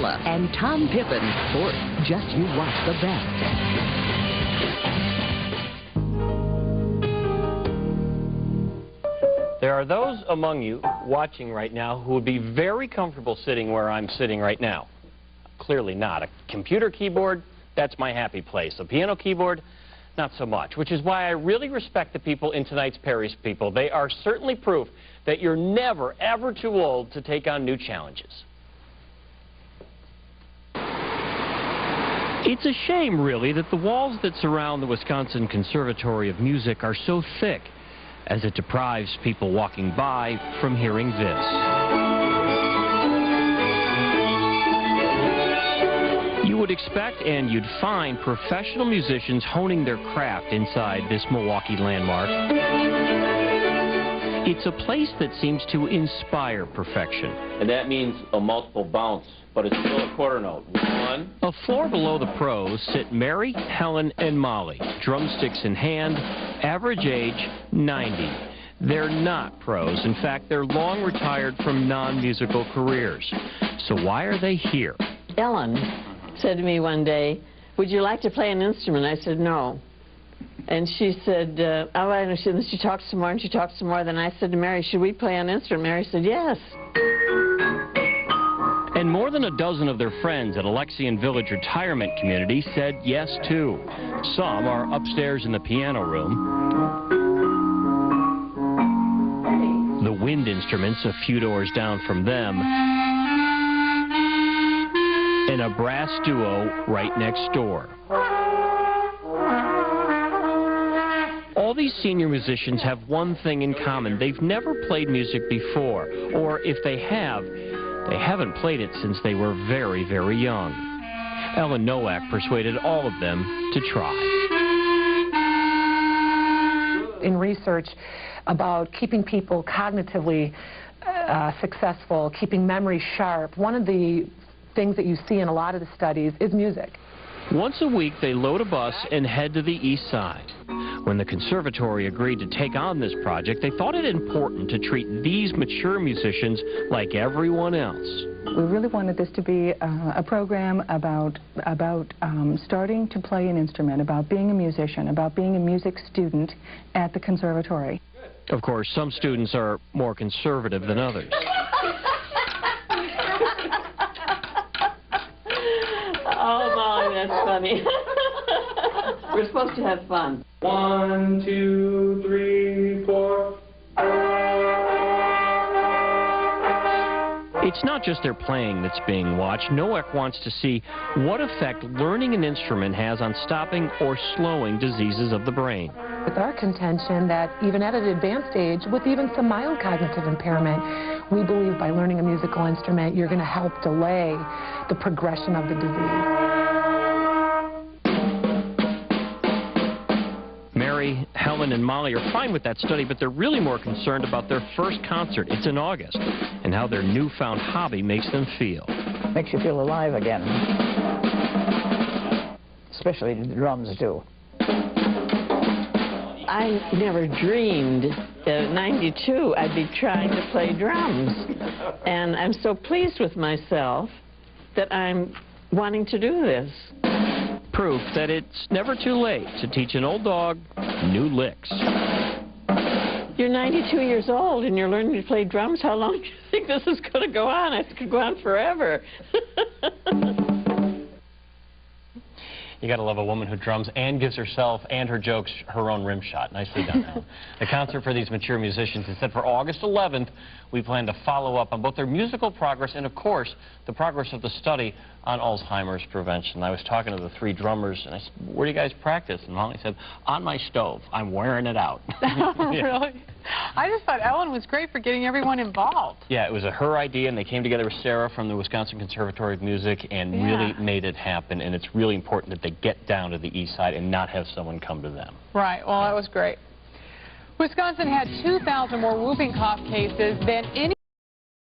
Cinderella and Tom Pippin for Just You Watch the Best. There are those among you watching right now who would be very comfortable sitting where I'm sitting right now. Clearly not. A computer keyboard, that's my happy place. A piano keyboard, not so much, which is why I really respect the people in tonight's Perry's People. They are certainly proof that you're never, ever too old to take on new challenges. It's a shame, really, that the walls that surround the Wisconsin Conservatory of Music are so thick, as it deprives people walking by from hearing this. You would expect and you'd find professional musicians honing their craft inside this Milwaukee landmark. It's a place that seems to inspire perfection. And that means a multiple bounce, but it's still a quarter note. 1. A floor below the pros sit Mary, Helen, and Molly, drumsticks in hand, average age 90. They're not pros. In fact, they're long retired from non-musical careers. So why are they here? Ellen said to me one day, "Would you like to play an instrument?" I said, "No." And she said, "Oh, I know." She talked some more, and she talked some more. Then I said to Mary, "Should we play an instrument?" Mary said, "Yes." And more than a dozen of their friends at Alexian Village Retirement Community said yes, too. Some are upstairs in the piano room. The wind instruments a few doors down from them. And a brass duo right next door. All these senior musicians have one thing in common. They've never played music before, or if they have, they haven't played it since they were very, very young. Ellen Nowak persuaded all of them to try. In research about keeping people cognitively successful, keeping memory sharp, one of the things that you see in a lot of the studies is music. Once a week, they load a bus and head to the east side. When the conservatory agreed to take on this project, they thought it important to treat these mature musicians like everyone else. We really wanted this to be a program about starting to play an instrument, about being a musician, about being a music student at the conservatory. Of course, some students are more conservative than others. Oh, Molly, that's funny. We're supposed to have fun. 1, 2, 3, 4. It's not just their playing that's being watched. Nowak wants to see what effect learning an instrument has on stopping or slowing diseases of the brain. With our contention that even at an advanced age, with even some mild cognitive impairment, we believe by learning a musical instrument, you're going to help delay the progression of the disease. Mary, Helen, and Molly are fine with that study, but they're really more concerned about their first concert. It's in August, and how their newfound hobby makes them feel. Makes you feel alive again. Especially the drums do. I never dreamed that at 92 I'd be trying to play drums. And I'm so pleased with myself that I'm wanting to do this. Proof that it's never too late to teach an old dog new licks. You're 92 years old and you're learning to play drums. How long do you think this is going to go on? It could go on forever. You gotta love a woman who drums and gives herself and her jokes her own rim shot. Nicely done, Helen. The concert for these mature musicians is set for August 11th. We plan to follow up on both their musical progress and, of course, the progress of the study on Alzheimer's prevention. I was talking to the three drummers, and I said, "Where do you guys practice?" And Molly said, "On my stove. I'm wearing it out." Really? I just thought Ellen was great for getting everyone involved. Yeah, it was her idea, and they came together with Sarah from the Wisconsin Conservatory of Music and really made it happen. And it's really important that they get down to the east side and not have someone come to them. Right. Well, that was great. Wisconsin had 2,000 more whooping cough cases than any